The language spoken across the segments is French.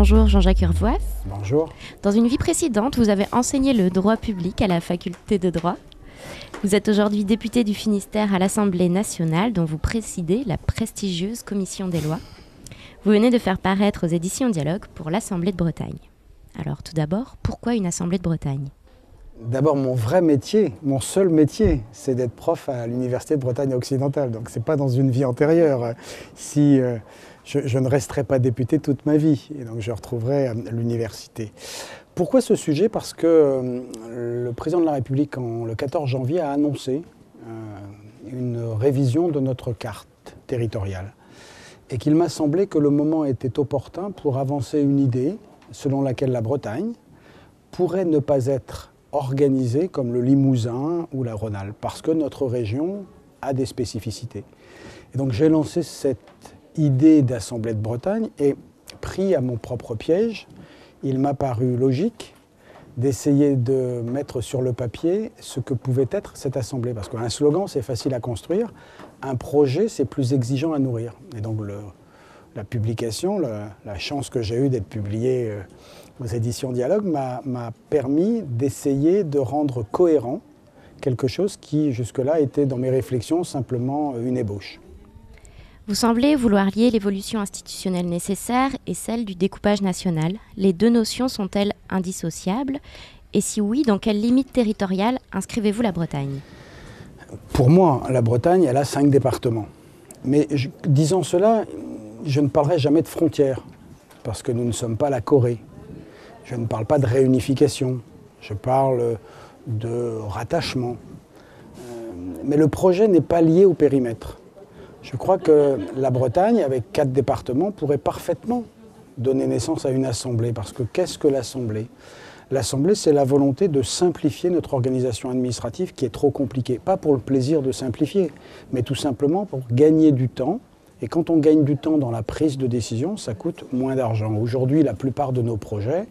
Bonjour Jean-Jacques Urvoas. Bonjour. Dans une vie précédente, vous avez enseigné le droit public à la faculté de droit. Vous êtes aujourd'hui député du Finistère à l'Assemblée nationale, dont vous présidez la prestigieuse Commission des lois. Vous venez de faire paraître aux éditions Dialogue pour l'Assemblée de Bretagne. Alors tout d'abord, pourquoi une Assemblée de Bretagne ? D'abord, mon vrai métier, mon seul métier, c'est d'être prof à l'Université de Bretagne occidentale. Donc c'est pas dans une vie antérieure. Si je ne resterai pas député toute ma vie, et donc je retrouverai l'université. Pourquoi ce sujet ? Parce que le président de la République, le 14 janvier, a annoncé une révision de notre carte territoriale. Et qu'il m'a semblé que le moment était opportun pour avancer une idée selon laquelle la Bretagne pourrait ne pas être organisée comme le Limousin ou la Rhône-Alpes, parce que notre région a des spécificités. Et donc j'ai lancé cette idée d'Assemblée de Bretagne et pris à mon propre piège, il m'a paru logique d'essayer de mettre sur le papier ce que pouvait être cette Assemblée. Parce qu'un slogan, c'est facile à construire, un projet, c'est plus exigeant à nourrir. Et donc la publication, la chance que j'ai eue d'être publié aux éditions Dialogue m'a permis d'essayer de rendre cohérent quelque chose qui, jusque-là, était dans mes réflexions simplement une ébauche. Vous semblez vouloir lier l'évolution institutionnelle nécessaire et celle du découpage national. Les deux notions sont-elles indissociables ? Et si oui, dans quelle limite territoriale inscrivez-vous la Bretagne ? Pour moi, la Bretagne, elle a 5 départements. Mais disant cela, je ne parlerai jamais de frontières, parce que nous ne sommes pas la Corée. Je ne parle pas de réunification, je parle de rattachement. Mais le projet n'est pas lié au périmètre. Je crois que la Bretagne, avec 4 départements, pourrait parfaitement donner naissance à une assemblée. Parce que qu'est-ce que l'assemblée ? L'assemblée, c'est la volonté de simplifier notre organisation administrative qui est trop compliquée. Pas pour le plaisir de simplifier, mais tout simplement pour gagner du temps. Et quand on gagne du temps dans la prise de décision, ça coûte moins d'argent. Aujourd'hui, la plupart de nos projets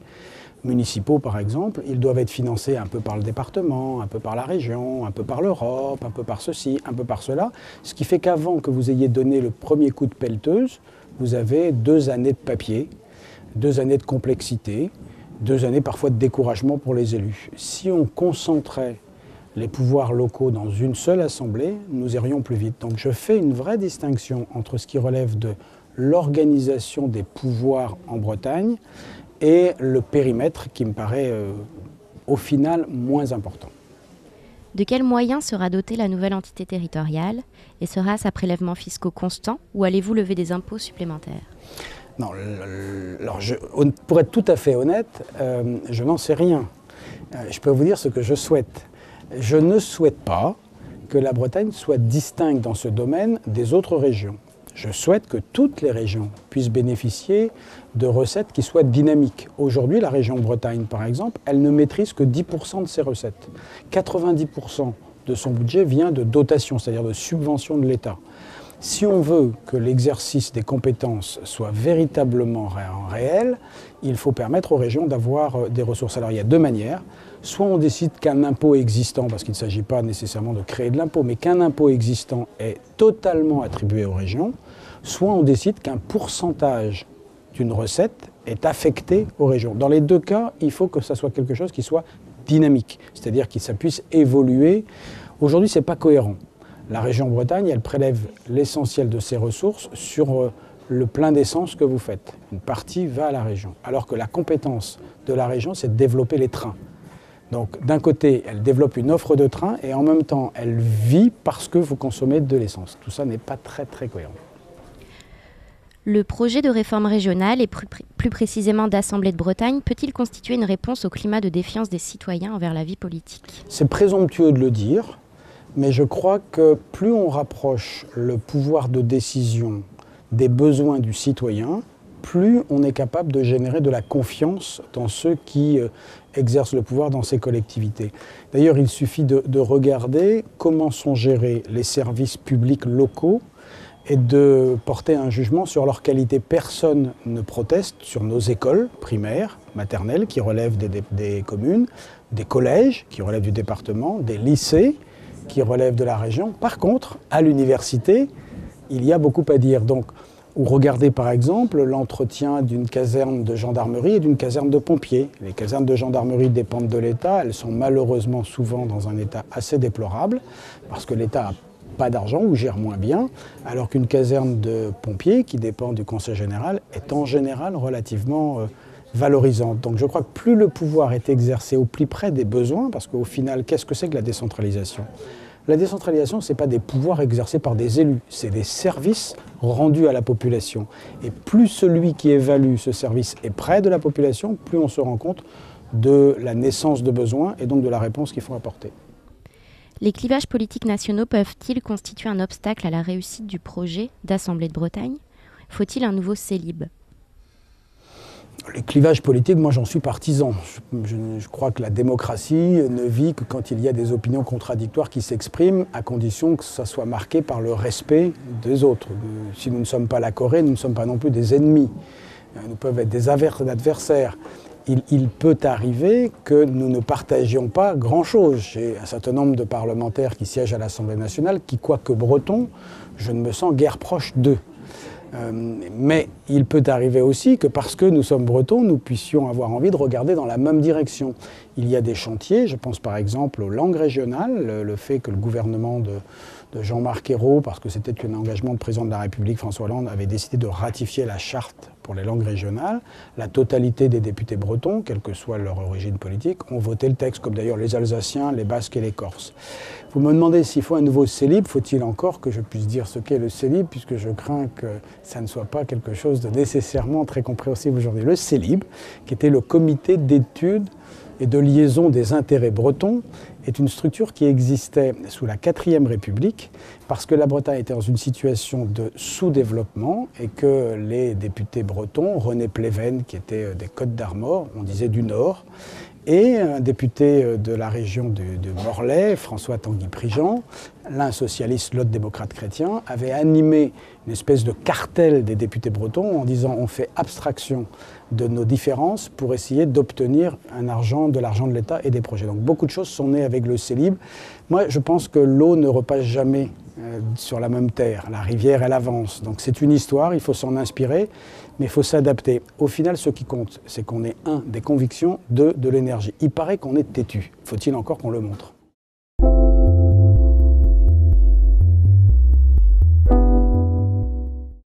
municipaux, par exemple, ils doivent être financés un peu par le département, un peu par la région, un peu par l'Europe, un peu par ceci, un peu par cela. Ce qui fait qu'avant que vous ayez donné le premier coup de pelleteuse, vous avez 2 années de papier, 2 années de complexité, 2 années parfois de découragement pour les élus. Si on concentrait les pouvoirs locaux dans une seule assemblée, nous irions plus vite. Donc je fais une vraie distinction entre ce qui relève de l'organisation des pouvoirs en Bretagne et le périmètre qui me paraît au final moins important. De quels moyens sera dotée la nouvelle entité territoriale ? Et sera-ce à prélèvements fiscaux constants ou allez-vous lever des impôts supplémentaires ? Non, alors pour être tout à fait honnête, je n'en sais rien. Je peux vous dire ce que je souhaite. Je ne souhaite pas que la Bretagne soit distincte dans ce domaine des autres régions. Je souhaite que toutes les régions puissent bénéficier de recettes qui soient dynamiques. Aujourd'hui, la région Bretagne, par exemple, elle ne maîtrise que 10% de ses recettes. 90% de son budget vient de dotations, c'est-à-dire de subventions de l'État. Si on veut que l'exercice des compétences soit véritablement réel, il faut permettre aux régions d'avoir des ressources. Alors il y a 2 manières. Soit on décide qu'un impôt existant, parce qu'il ne s'agit pas nécessairement de créer de l'impôt, mais qu'un impôt existant est totalement attribué aux régions, soit on décide qu'un pourcentage d'une recette est affecté aux régions. Dans les 2 cas, il faut que ça soit quelque chose qui soit dynamique, c'est-à-dire que ça puisse évoluer. Aujourd'hui, ce n'est pas cohérent. La région Bretagne, elle prélève l'essentiel de ses ressources sur le plein d'essence que vous faites. Une partie va à la région. Alors que la compétence de la région, c'est de développer les trains. Donc d'un côté, elle développe une offre de train et en même temps, elle vit parce que vous consommez de l'essence. Tout ça n'est pas très cohérent. Le projet de réforme régionale et plus précisément d'Assemblée de Bretagne peut-il constituer une réponse au climat de défiance des citoyens envers la vie politique ? C'est présomptueux de le dire. Mais je crois que plus on rapproche le pouvoir de décision des besoins du citoyen, plus on est capable de générer de la confiance dans ceux qui exercent le pouvoir dans ces collectivités. D'ailleurs, il suffit de regarder comment sont gérés les services publics locaux et de porter un jugement sur leur qualité. Personne ne proteste sur nos écoles primaires, maternelles, qui relèvent des communes, des collèges, qui relèvent du département, des lycées, qui relèvent de la région. Par contre, à l'université, il y a beaucoup à dire. Donc, Ou regardez par exemple l'entretien d'une caserne de gendarmerie et d'une caserne de pompiers. Les casernes de gendarmerie dépendent de l'État, elles sont malheureusement souvent dans un état assez déplorable, parce que l'État n'a pas d'argent ou gère moins bien, alors qu'une caserne de pompiers qui dépend du Conseil général est en général relativement valorisante. Donc je crois que plus le pouvoir est exercé au plus près des besoins, parce qu'au final, qu'est-ce que c'est que la décentralisation ? La décentralisation, ce n'est pas des pouvoirs exercés par des élus, c'est des services rendus à la population. Et plus celui qui évalue ce service est près de la population, plus on se rend compte de la naissance de besoins et donc de la réponse qu'il faut apporter. Les clivages politiques nationaux peuvent-ils constituer un obstacle à la réussite du projet d'Assemblée de Bretagne ? Faut-il un nouveau Célib ? Les clivages politiques, moi j'en suis partisan. Je crois que la démocratie ne vit que quand il y a des opinions contradictoires qui s'expriment, à condition que ça soit marqué par le respect des autres. Si nous ne sommes pas la Corée, nous ne sommes pas non plus des ennemis. Nous peuvent être des adversaires. Il peut arriver que nous ne partagions pas grand-chose. J'ai un certain nombre de parlementaires qui siègent à l'Assemblée nationale qui, quoique bretons, je ne me sens guère proche d'eux. Mais il peut arriver aussi que parce que nous sommes bretons, nous puissions avoir envie de regarder dans la même direction. Il y a des chantiers, je pense par exemple aux langues régionales, le fait que le gouvernement de Jean-Marc Ayrault, parce que c'était un engagement du président de la République, François Hollande, avait décidé de ratifier la charte pour les langues régionales. La totalité des députés bretons, quelle que soit leur origine politique, ont voté le texte, comme d'ailleurs les Alsaciens, les Basques et les Corses. Vous me demandez s'il faut un nouveau Célib, faut-il encore que je puisse dire ce qu'est le Célib, puisque je crains que ça ne soit pas quelque chose de nécessairement très compréhensible aujourd'hui. Le Célib, qui était le comité d'études et de liaison des intérêts bretons, est une structure qui existait sous la 4e République parce que la Bretagne était dans une situation de sous-développement et que les députés bretons, René Pleven, qui était des Côtes d'Armor, on disait du Nord, et un député de la région de Morlaix, François Tanguy-Prigent, l'un socialiste, l'autre démocrate chrétien, avait animé une espèce de cartel des députés bretons en disant on fait abstraction de nos différences pour essayer d'obtenir de l'argent de l'État et des projets. Donc beaucoup de choses sont nées avec le Célib. Moi, je pense que l'eau ne repasse jamais sur la même terre. La rivière, elle avance. Donc c'est une histoire, il faut s'en inspirer, mais il faut s'adapter. Au final, ce qui compte, c'est qu'on ait, 1, des convictions, 2, de l'énergie. Il paraît qu'on est têtu. Faut-il encore qu'on le montre ?